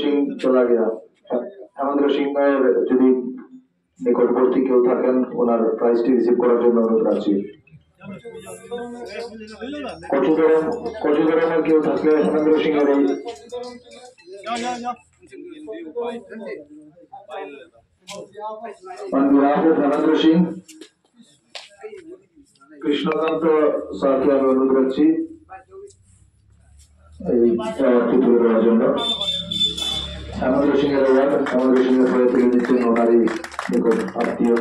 সিং চলা গেয়া হেমেন্দ্র সিং এর যদি নিকটবর্তী কেউ থাকেন ওনার প্রাইজটি রিসিভ করার জন্য অনুরোধ রাখছি। কচুদরমের কেউ থাকলে হেমেন্দ্র সিং এর হেমেন্দ্র সিং কৃষ্ণকান্ত স্যারকে আমি অনুরোধ রাখছি এই অ্যাওয়ার্ডটি তুলে দেওয়ার জন্য। হেমেন্দ্র সিং এর অ্যাওয়ার্ড হেমেন্দ্র সিং এর হয়ে তুলে দিচ্ছেন ওনারই নিকট আত্মীয়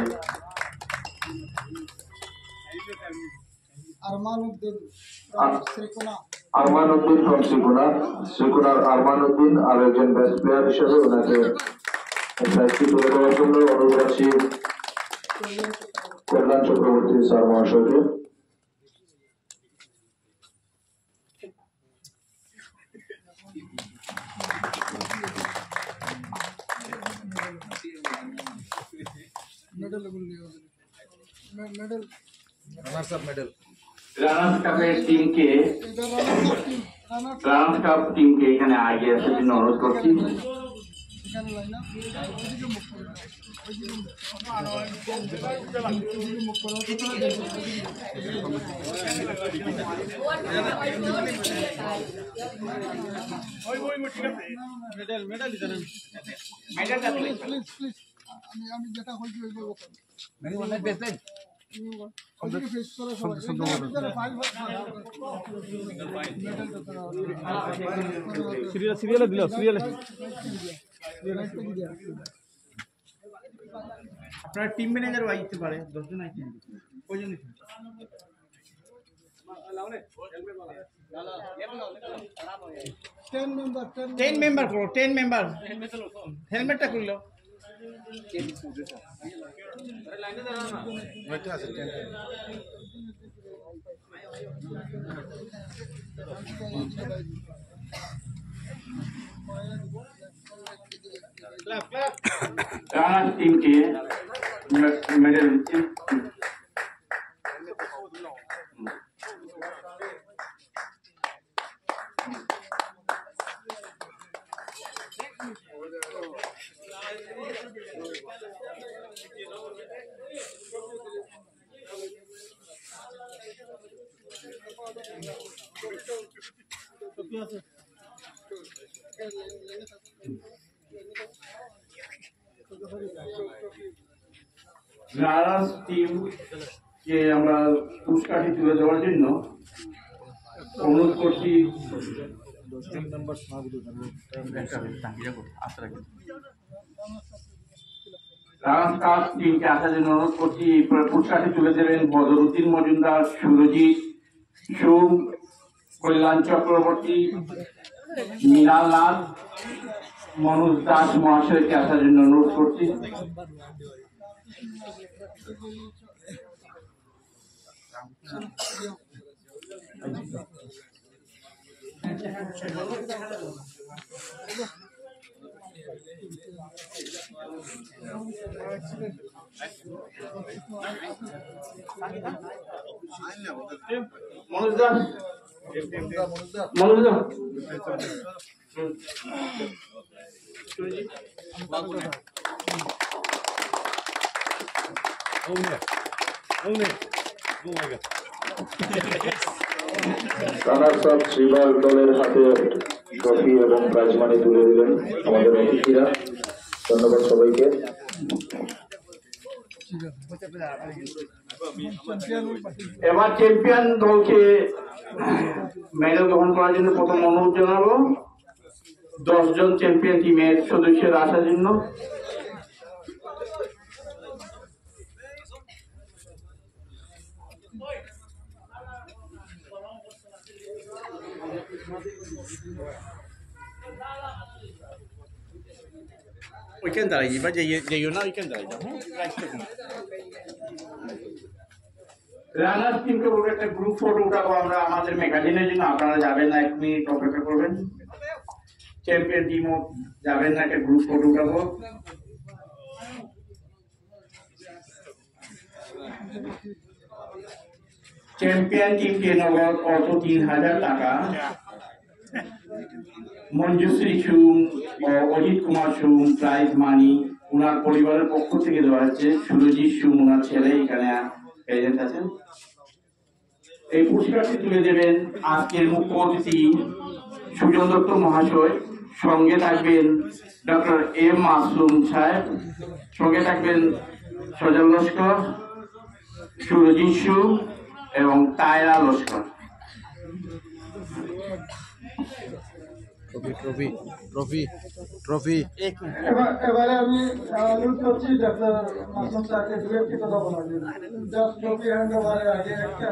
আরমান উদ্দিন ফ্রম শ্রীকোনার আরমান উদ্দিন আর একজন বেস্ট প্লেয়ার হিসেবে ওনাকে প্রাইজটি তুলে দেওয়ার জন্য অনুরোধ রাখছি কল্যাণ চক্রবর্তী স্যার মহাশয়কে। রানার্স কাপ টিমকে এখানে আগে আসার জন্য অনুরোধ করছি। আমি যেটা হয়েছি সিরিয়ালে দিল সিরিয়ালে আপনার টিম ম্যানেজারও আইতে পারে 10 জন আইতে কয়জন দিতে 10 মেম্বার করো 10 মেম্বার হেলমেটটা খুললো রানার্স টিমকে মেডেল দিচ্ছেন। রানার্স টিমকে আমরা পুরস্কারটি তুলে দেওয়ার জন্য অনুরোধ করছি রানার্স কাপ টিমকে আসার জন্য অনুরোধ করছি। পুরস্কারটি তুলে দেবেন বদরুদ্দিন মজুমদার, সুরজিৎ সোম, কল্যাণ চক্রবর্তী, মৃণাল নাথ, মনোজ দাস মহাশয়কে আসার জন্য অনুরোধ করছি। মনোজ দাস রানার্স আপ শ্রীবাল দলের হাতে ট্রফি এবং প্রাইজ মানি তুলে দিলেন আমাদের অতিথিরা। ধন্যবাদ সবাইকে। এবার চ্যাম্পিয়ন দলকে মেডেল গ্রহণ করার জন্য প্রথম অনুরোধ জানাবো 10 জন চ্যাম্পিয়ন টিমের সদস্যরা আসার জন্য। ওইখান দাঁড়াই বা যাইও না ওইখান দাঁড়াই যাও রানার্স টিমকে বলবো একটা গ্রুপ ফটো উঠাবো আমরা আমাদের ম্যাগাজিনের জন্য। আপনারা যাবেন না, 1 মিনিট অপেক্ষা করবেন। চ্যাম্পিয়ন টিমও যাবেন না, একটা গ্রুপ ফটো উঠাবো। চ্যাম্পিয়ন টিমকে নগদ অর্থ 3000 টাকা মঞ্জুশ্রী সুম ও অজিত কুমার সুম প্রাইজ মানি ওনার পরিবারের পক্ষ থেকে দেওয়া হচ্ছে। সুরজিৎ সুম ওনার ছেলে এখানে প্রেজেন্ট আছেন। এই পুরস্কারটি তুলে দেবেন আজকের মুখ্য অতিথি সুজন দত্ত মহাশয়। সঙ্গে থাকবেন ডক্টর এম মাসুম সাহেব, সঙ্গে থাকবেন সজল লস্কর, সুরজিৎ সুম এবং তায়রা লস্কর। ট্রফি এবারে আমি অনুরোধ করছি ডক্টর মাসুম স্যারকে দু একটি কথা বলার জন্য। জাস্ট ট্রফি হ্যান্ড ওভারের আগে একটা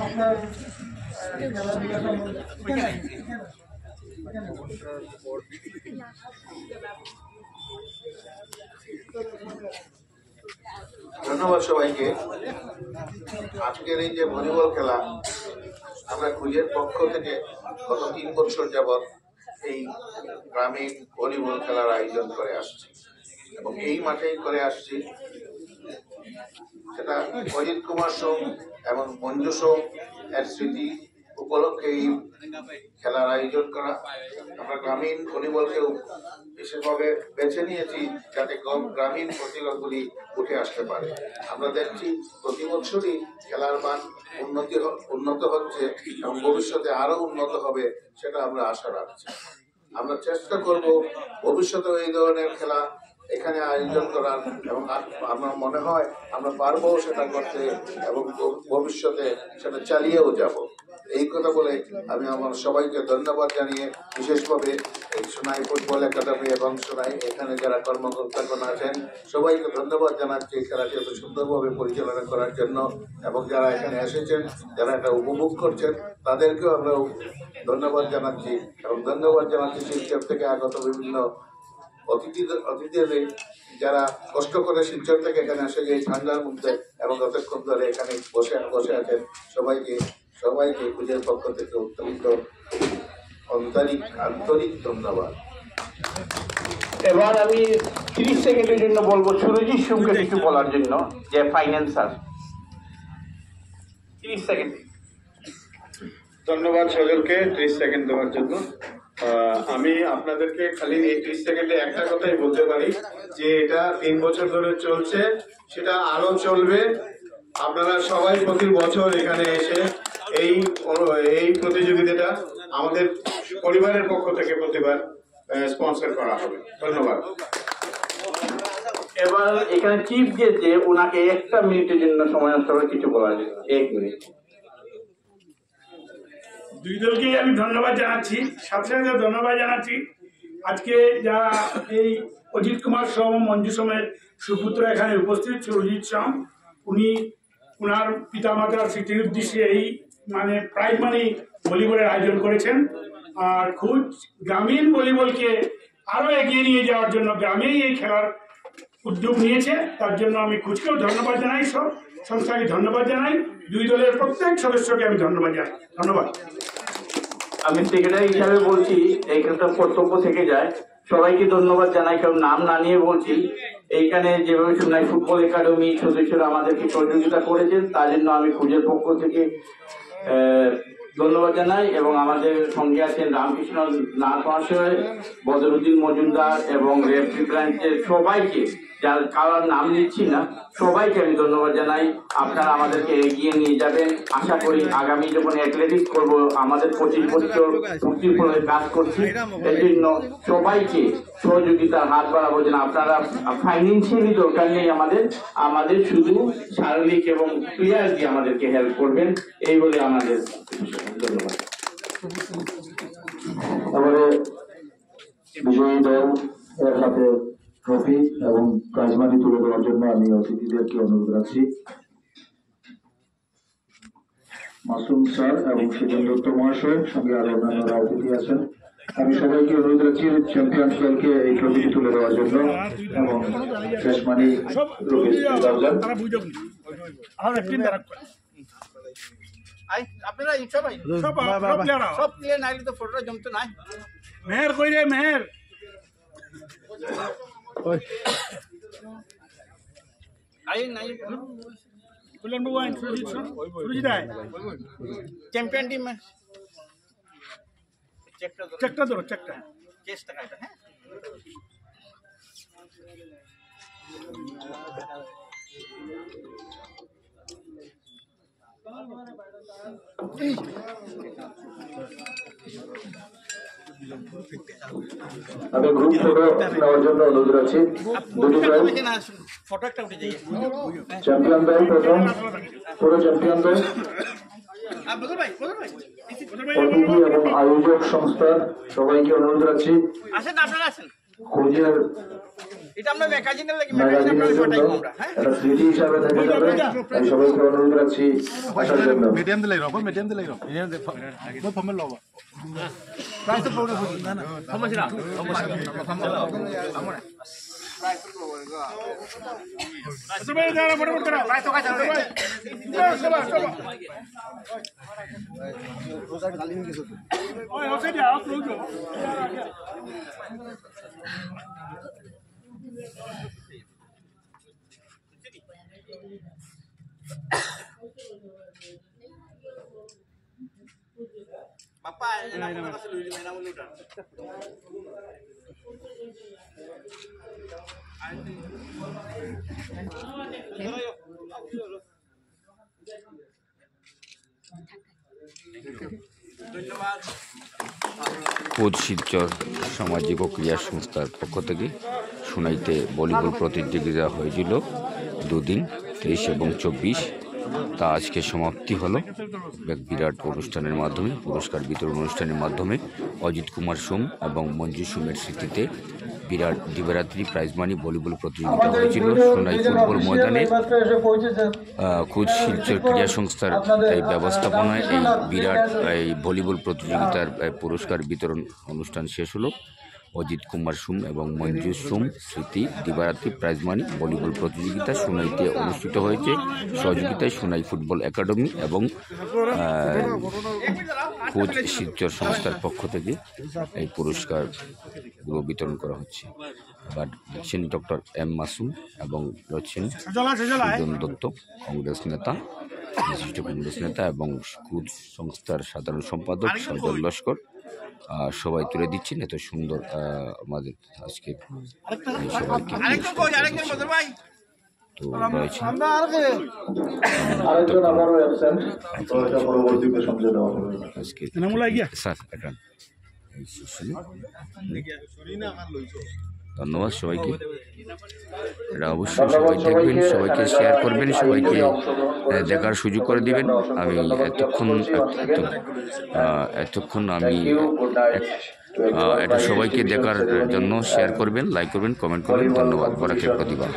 আপনার খেলাধুলা সম্বন্ধে ধন্যবাদ সবাইকে। আজকের এই যে ভলিবল খেলা আমরা কুজের পক্ষ থেকে গত 3 বছর যাবৎ এই গ্রামীণ ভলিবল খেলার আয়োজন করে আসছি এবং এই মাঠেই করে আসছি। সেটা অজিত কুমার সোম এবং মঞ্জু সোম এর স্মৃতি উপলক্ষে এই খেলার আয়োজন করা। আমরা গ্রামীণ ভলিবলকেও বিশেষভাবে বেছে নিয়েছি যাতে গ্রামীণ প্রতিভাগুলি উঠে আসতে পারে। আমরা দেখছি প্রতি বছরই খেলার মান উন্নত হচ্ছে এবং ভবিষ্যতে আরো উন্নত হবে, সেটা আমরা আশা রাখছি। আমরা চেষ্টা করব ভবিষ্যতে এই ধরনের খেলা এখানে আয়োজন করার এবং আমার মনে হয় আমরা পারবো সেটা করতে এবং ভবিষ্যতে সেটা চালিয়েও যাব। এই কথা বলে আমি আমার সবাইকে ধন্যবাদ জানিয়ে বিশেষভাবে এই সোনাই ফুটবল একাডেমি এবং সোনাই এখানে যারা কর্মকর্তাগণ আছেন সবাইকে ধন্যবাদ জানাচ্ছি এই খেলাটি এত সুন্দরভাবে পরিচালনা করার জন্য এবং যারা এখানে এসেছেন, যারা এটা উপভোগ করছেন তাদেরকেও আমরা ধন্যবাদ জানাচ্ছি এবং ধন্যবাদ জানাচ্ছি শিলচর থেকে আগত বিভিন্ন অতিথিদের যারা কষ্ট করে শিলচর থেকে এখানে আসে এই ঠান্ডার মধ্যে এবং যতক্ষণ ধরে এখানে বসে আছেন সবাইকে পূজার পক্ষ থেকে অত্যন্ত আন্তরিক ধন্যবাদ। এবার আমি 30 সেকেন্ডের জন্য বলবো সুরজিৎ সুমকে কিছু বলার জন্য, যে ফাইন্যান্সার। 30 সেকেন্ড। ধন্যবাদ সজলকে 30 সেকেন্ড দেওয়ার জন্য। আমি আপনাদেরকে খালি এই 30 সেকেন্ডে একটা কথাই বলতে পারি যে এটা 3 বছর ধরে চলছে, সেটা আরো চলবে। আপনারা সবাই প্রতি বছর এখানে এসে এই প্রতিযোগিতাটা আমাদের পরিবারের পক্ষ থেকে প্রতিবার স্পন্সর করা হবে। ধন্যবাদ। এবার এখানে চিফ গেস্ট যে ওনাকে 1 মিনিটের জন্য সময় নষ্ট করে কিছু বলার জন্য 1 মিনিট। দুই দলকেই আমি ধন্যবাদ জানাচ্ছি, সাথে সাথে ধন্যবাদ জানাচ্ছি আজকে যারা এই অজিত কুমার সোম মঞ্জু সোমের সুপুত্র এখানে উপস্থিত সুরজিৎ সোম, উনি ওনার পিতামাতার স্মৃতির উদ্দেশ্যে এই প্রাইজ মানি ভলিবলের আয়োজন করেছেন। আর খুব গ্রামীণ ভলিবলকে আরো এগিয়ে নিয়ে যাওয়ার জন্য গ্রামেই এই খেলার উদ্যোগ নিয়েছে, তার জন্য আমি খুঁজকেও ধন্যবাদ জানাই, সব সংস্থাকে ধন্যবাদ জানাই, দুই দলের প্রত্যেক সদস্যকে আমি ধন্যবাদ জানাই। ধন্যবাদ। আমি সেক্রেটারি হিসাবে বলছি, এইখানটা কর্তব্য থেকে যায়, সবাইকে ধন্যবাদ জানাই। কারণ নাম না নিয়ে বলছি, এইখানে যেভাবে সোনাই ফুটবল একাডেমি সদস্যরা আমাদেরকে সহযোগিতা করেছেন তার জন্য আমি খুঁজের পক্ষ থেকে ধন্যবাদ জানাই। এবং আমাদের সঙ্গে আছেন রামকৃষ্ণ নাথ মহাশয়, বদরুদ্দিন মজুমদার এবং রেফারি ব্রাঞ্চের সবাইকে, যার কারোর নাম নিচ্ছি না, সবাইকে আমি ধন্যবাদ জানাই। আপনারা আমাদেরকে এগিয়ে নিয়ে যাবেন। আশা করি আগামী যখন অ্যাথলেটিক্স করবো, আমাদের 25 বছর পূর্তির পরে কাজ করছি, এই জন্য সবাইকে সহযোগিতার হাত বাড়াবো। যেন আপনারা ফাইন্যান্সিয়ালি দরকার নেই, আমাদের শুধু শারীরিক এবং প্লেয়ার দিয়ে আমাদেরকে হেল্প করবেন, এই বলে আমাদের ধন্যবাদ। এবারে বিজয়ী দল এর হাতে ট্রফি এবং প্রাইজ মানি তুলে দেওয়ার জন্য আমি অতিথিদেরকে অনুরোধ রাখছি। মাসুম স্যার এবং সুজন দত্ত মহাশয়, সঙ্গে আরো অন্যান্যরা অতিথি আছেন। আমি সবাইকে অনুরোধ রাখছি চ্যাম্পিয়ন্স দলকে এই ট্রফিটি তুলে দেওয়ার জন্য এবং প্রাইজ মানি আপনারা সবাই সব প্লেয়ার নাইলে তো ফটোটা জমতো নাই। মেহের কই রে মেহের? চ্যাম্পিয়ন টিম চেকটা ধরো চেকটা। কেস টাকা এটা, হ্যাঁ আমি গ্রুপ ফটো নেওয়ার জন্য অনুরোধ রাখছি। দুটি প্রাইজ, ফটো একটা উঠে যাই। চ্যাম্পিয়ন দল প্রথম, পুরো চ্যাম্পিয়ন দল, অতিথি এবং আয়োজক সংস্থার সবাইকে অনুরোধ রাখছি আসেন আপনারা আসেন। কোচের এটা আমরা ম্যাগাজিনের লাগি ম্যাগাজিনের জন্য একটা স্মৃতি হিসাবে থেকে যাবে, তাই সবাইকে অনুরোধ রাখছি আসার জন্য। মিডিয়াম দিলাই রব মিডিয়াম দিলাই রব মিডিয়াম দে মই ফমল লব প্রাইস তো পড়ে না না সমস্যা ভাই দাঁড়া ফটাফট করো। প্রায় তো কাছে চলো ওই ওকে যাও ক্লোজ করো। বাপ্পা এনা আপনার কাছে লই দিবেন, এনা বলে ওটা ধন্যবাদ। কোচ শিলচর সামাজিক ও ক্রীড়া সংস্থার পক্ষ থেকে সোনাইতে ভলিবল প্রতিযোগিতা হয়েছিল দুদিন 23 এবং 24, তা আজকে সমাপ্তি হলো এক বিরাট অনুষ্ঠানের মাধ্যমে, পুরস্কার বিতরণ অনুষ্ঠানের মাধ্যমে। অজিত কুমার সোম এবং মঞ্জু সোমের স্মৃতিতে বিরাট দিবারাত্রি প্রাইজ মানি ভলিবল প্রতিযোগিতা হয়েছিল সোনাই ফুটবল ময়দানে। কোচ শিলচর ক্রীড়া সংস্থার এই ব্যবস্থাপনায় এই বিরাট এই ভলিবল প্রতিযোগিতার পুরস্কার বিতরণ অনুষ্ঠান শেষ হলো। অজিত কুমার সোম এবং মঞ্জু সোম স্মৃতি দিবারাত্রি প্রাইজ মানি ভলিবল প্রতিযোগিতা সোনাইতে অনুষ্ঠিত হয়েছে। সহযোগিতায় সোনাই ফুটবল একাডেমি এবং কোচ শিলচর সংস্থার পক্ষ থেকে এই পুরস্কারগুলো বিতরণ করা হচ্ছে। এবার দেখছেন ডক্টর এম মাসুম এবং রয়েছেন সুজন দত্ত, কংগ্রেস নেতা, বিশিষ্ট কংগ্রেস নেতা এবং কোচ সংস্থার সাধারণ সম্পাদক সজল লস্কর। সবাই তুলে দিচ্ছেন এত সুন্দর আমাদের আজকে সবাইকে তো রয়েছে আজকে স্যার এটা ধন্যবাদ সবাইকে। এটা অবশ্যই সবাই দেখবেন, সবাইকে শেয়ার করবেন, সবাইকে দেখার সুযোগ করে দিবেন। আমি এতক্ষণ আমি এটা সবাইকে দেখার জন্য শেয়ার করবেন, লাইক করবেন, কমেন্ট করবেন। ধন্যবাদ। বরাকের প্রতিভা।